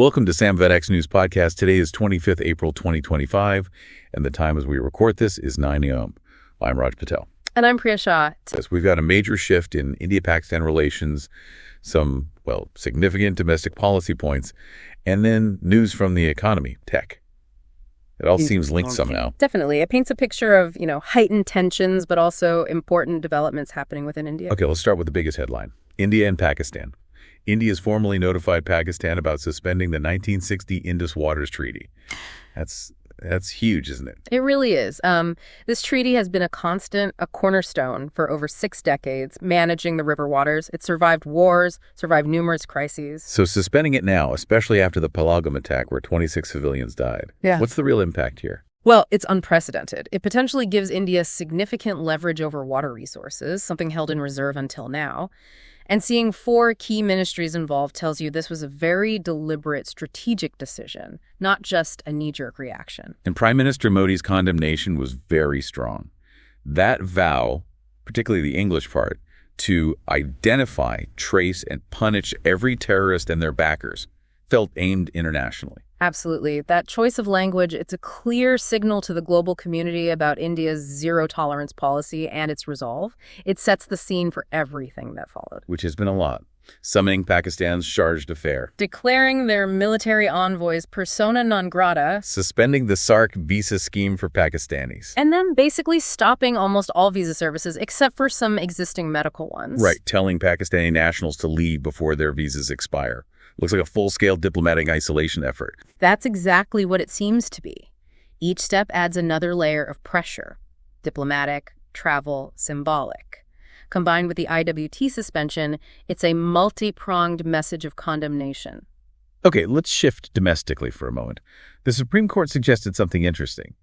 Welcome to SamvaadX News Podcast. Today is 25th April 2025, and the time as we record this is 9 a.m. I'm Raj Patel. And I'm Priya Shah. Yes, we've got a major shift in India-Pakistan relations, some, significant domestic policy points, and then news from the economy, tech. It all seems linked somehow. Definitely. It paints a picture of, heightened tensions, but also important developments happening within India. Okay, let's start with the biggest headline. India and Pakistan. India has formally notified Pakistan about suspending the 1960 Indus Waters Treaty. That's huge, isn't it? It really is. This treaty has been a cornerstone for over 6 decades, managing the river waters. It survived wars, survived numerous crises. So suspending it now, especially after the Pahalgam attack where 26 civilians died. Yeah. What's the real impact here? Well, it's unprecedented. It potentially gives India significant leverage over water resources, something held in reserve until now. And seeing 4 key ministries involved tells you this was a very deliberate strategic decision, not just a knee-jerk reaction. And Prime Minister Modi's condemnation was very strong. That vow, particularly the English part, to identify, trace, and punish every terrorist and their backers, felt aimed internationally. Absolutely. That choice of language, it's a clear signal to the global community about India's zero-tolerance policy and its resolve. It sets the scene for everything that followed. Which has been a lot. Summoning Pakistan's charge d'affaires. Declaring their military envoys persona non grata. Suspending the SAARC visa scheme for Pakistanis. And then basically stopping almost all visa services except for some existing medical ones. Right, telling Pakistani nationals to leave before their visas expire. Looks like a full-scale diplomatic isolation effort. That's exactly what it seems to be. Each step adds another layer of pressure. Diplomatic, travel, symbolic. Combined with the IWT suspension, it's a multi-pronged message of condemnation. Okay, let's shift domestically for a moment. The Supreme Court suggested something interesting.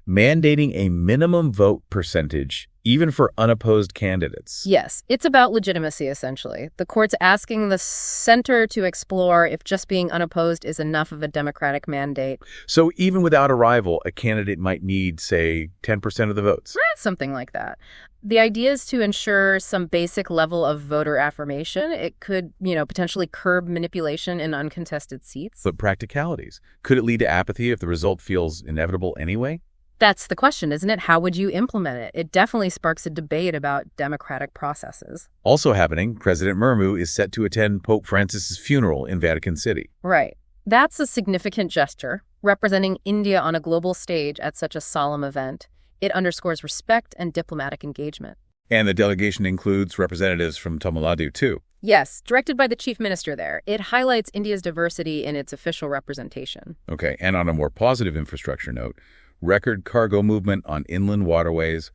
Mandating a minimum vote percentage, even for unopposed candidates. Yes, it's about legitimacy, essentially. The court's asking the center to explore if just being unopposed is enough of a democratic mandate. So even without a rival, a candidate might need, say, 10% of the votes. Something like that. The idea is to ensure some basic level of voter affirmation. It could, potentially curb manipulation in uncontested seats. But practicalities. Could it lead to apathy if the result feels inevitable anyway? That's the question, isn't it? How would you implement it? It definitely sparks a debate about democratic processes. Also happening, President Murmu is set to attend Pope Francis's funeral in Vatican City. Right. That's a significant gesture, representing India on a global stage at such a solemn event. It underscores respect and diplomatic engagement. And the delegation includes representatives from Tamil Nadu, too. Yes, directed by the chief minister there. It highlights India's diversity in its official representation. Okay, and on a more positive infrastructure note, record cargo movement on inland waterways,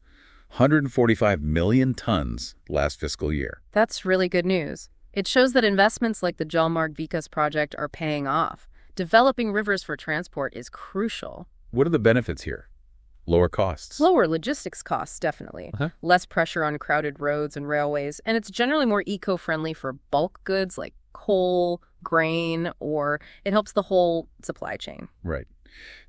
145 million tons last fiscal year. That's really good news. It shows that investments like the Jalmarg Vikas project are paying off. Developing rivers for transport is crucial. What are the benefits here? Lower costs. Lower logistics costs, definitely. Less pressure on crowded roads and railways. And it's generally more eco-friendly for bulk goods like coal, grain, or it helps the whole supply chain. Right.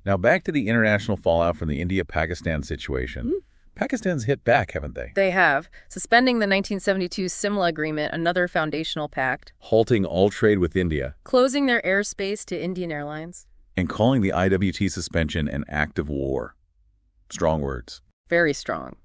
Now back to the international fallout from the India-Pakistan situation. Pakistan's hit back, haven't they? They have. Suspending the 1972 Simla Agreement, another foundational pact. Halting all trade with India. Closing their airspace to Indian airlines. And calling the IWT suspension an act of war. Strong words. Very strong.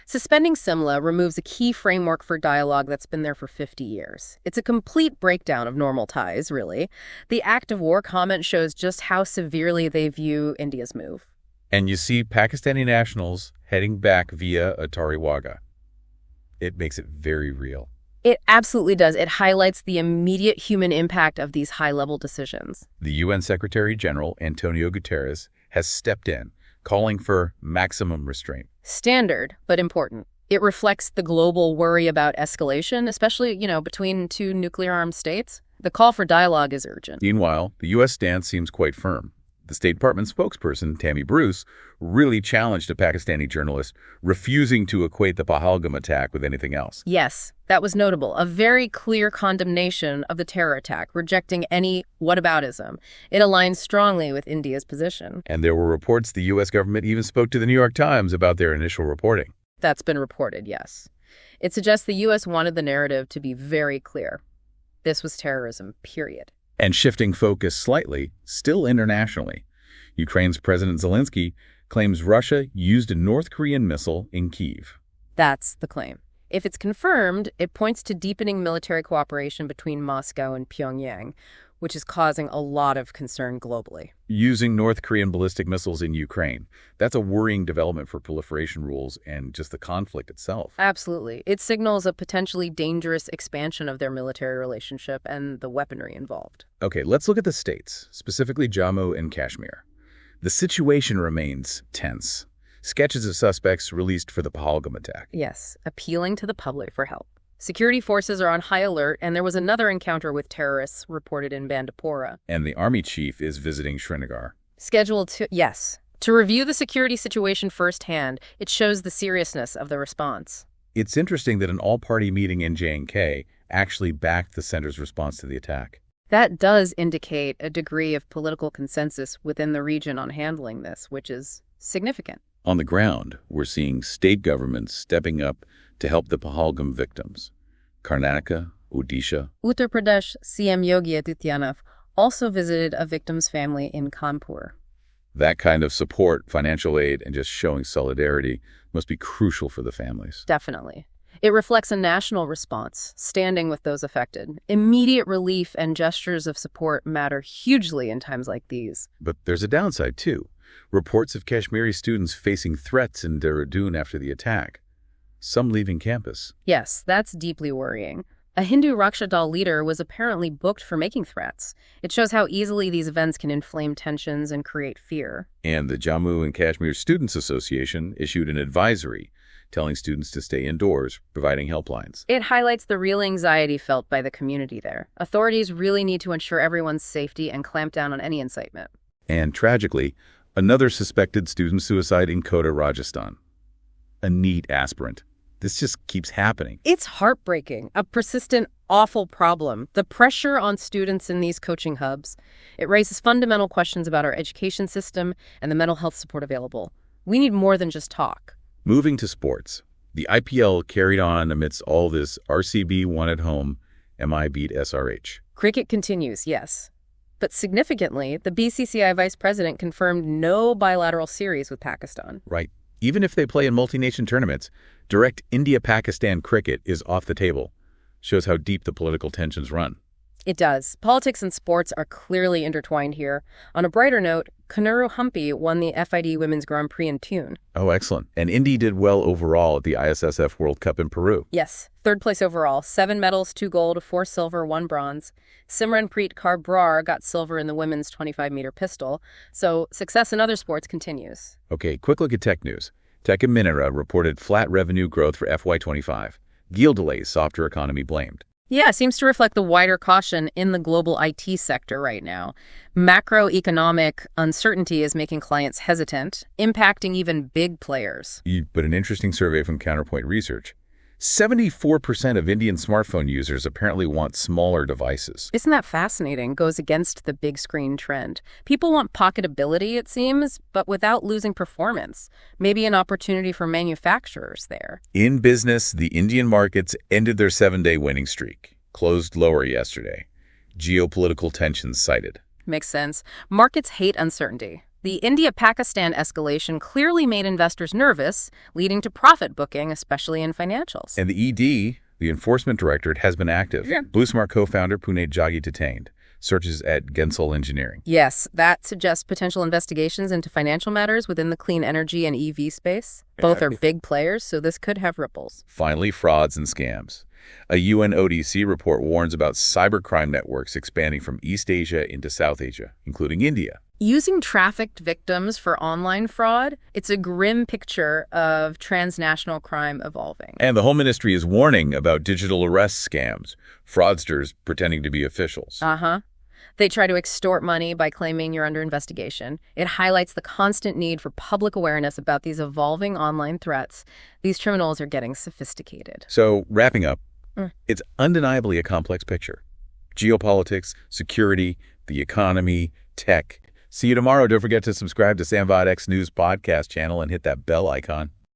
Suspending Simla removes a key framework for dialogue that's been there for 50 years. It's a complete breakdown of normal ties, really. The act of war comment shows just how severely they view India's move. And you see Pakistani nationals heading back via Atari Wagah. It makes it very real. It absolutely does. It highlights the immediate human impact of these high-level decisions. The UN Secretary General, Antonio Guterres, has stepped in, calling for maximum restraint. Standard, but important. It reflects the global worry about escalation, especially, between 2 nuclear-armed states. The call for dialogue is urgent. Meanwhile, the U.S. stance seems quite firm. The State Department spokesperson, Tammy Bruce, really challenged a Pakistani journalist, refusing to equate the Pahalgam attack with anything else. Yes, that was notable. A very clear condemnation of the terror attack, rejecting any whataboutism. It aligns strongly with India's position. And there were reports the U.S. government even spoke to the New York Times about their initial reporting. That's been reported, yes. It suggests the U.S. wanted the narrative to be very clear. This was terrorism, period. And shifting focus slightly, still internationally, Ukraine's President Zelensky claims Russia used a North Korean missile in Kyiv. That's the claim. If it's confirmed, it points to deepening military cooperation between Moscow and Pyongyang, which is causing a lot of concern globally. Using North Korean ballistic missiles in Ukraine, that's a worrying development for proliferation rules and just the conflict itself. Absolutely. It signals a potentially dangerous expansion of their military relationship and the weaponry involved. Okay, let's look at the states, specifically Jammu and Kashmir. The situation remains tense. Sketches of suspects released for the Pahalgam attack. Yes, appealing to the public for help. Security forces are on high alert, and there was another encounter with terrorists reported in Bandipora. And the army chief is visiting Srinagar. Scheduled to review the security situation firsthand. It shows the seriousness of the response. It's interesting that an all-party meeting in J&K actually backed the center's response to the attack. That does indicate a degree of political consensus within the region on handling this, which is significant. On the ground, we're seeing state governments stepping up to help the Pahalgam victims. Karnataka, Odisha. Uttar Pradesh CM Yogi Adityanath also visited a victim's family in Kanpur. That kind of support, financial aid, and just showing solidarity must be crucial for the families. Definitely. It reflects a national response, standing with those affected. Immediate relief and gestures of support matter hugely in times like these. But there's a downside, too. Reports of Kashmiri students facing threats in Dehradun after the attack. Some leaving campus. Yes, that's deeply worrying. A Hindu Raksha Dal leader was apparently booked for making threats. It shows how easily these events can inflame tensions and create fear. And the Jammu and Kashmir Students Association issued an advisory telling students to stay indoors, providing helplines. It highlights the real anxiety felt by the community there. Authorities really need to ensure everyone's safety and clamp down on any incitement. And tragically, another suspected student suicide in Kota, Rajasthan. A NEET aspirant. This just keeps happening. It's heartbreaking, a persistent, awful problem. The pressure on students in these coaching hubs, it raises fundamental questions about our education system and the mental health support available. We need more than just talk. Moving to sports. The IPL carried on amidst all this. RCB won at home. MI beat SRH. Cricket continues, yes. But significantly, the BCCI vice president confirmed no bilateral series with Pakistan. Right. Even if they play in multi-nation tournaments, direct India-Pakistan cricket is off the table. Shows how deep the political tensions run. It does. Politics and sports are clearly intertwined here. On a brighter note, Kanuru Humpy won the FID Women's Grand Prix in Tune. Oh, excellent. And Indy did well overall at the ISSF World Cup in Peru. Yes, third place overall. 7 medals, 2 gold, 4 silver, 1 bronze. Simranpreet Kaur Brar got silver in the women's 25-meter pistol. So success in other sports continues. Okay, quick look at tech news. Tech and Minera reported flat revenue growth for FY25. Deal delays, softer economy blamed. Yeah, it seems to reflect the wider caution in the global IT sector right now. Macroeconomic uncertainty is making clients hesitant, impacting even big players. But an interesting survey from Counterpoint Research. 74% of Indian smartphone users apparently want smaller devices. Isn't that fascinating? Goes against the big screen trend. People want pocketability, it seems, but without losing performance. Maybe an opportunity for manufacturers there. In business, the Indian markets ended their 7-day winning streak, closed lower yesterday. Geopolitical tensions cited. Makes sense. Markets hate uncertainty. The India-Pakistan escalation clearly made investors nervous, leading to profit booking, especially in financials. And the ED, the Enforcement Directorate, has been active. Yeah. BlueSmart co-founder Puneet Jaggi detained. Searches at Gensel Engineering. Yes, that suggests potential investigations into financial matters within the clean energy and EV space. Both are big players, so this could have ripples. Finally, frauds and scams. A UN ODC report warns about cybercrime networks expanding from East Asia into South Asia, including India. Using trafficked victims for online fraud, it's a grim picture of transnational crime evolving. And the Home Ministry is warning about digital arrest scams, fraudsters pretending to be officials. They try to extort money by claiming you're under investigation. It highlights the constant need for public awareness about these evolving online threats. These criminals are getting sophisticated. So, wrapping up, it's undeniably a complex picture. Geopolitics, security, the economy, tech. See you tomorrow. Don't forget to subscribe to SamvaadX News Podcast channel and hit that bell icon.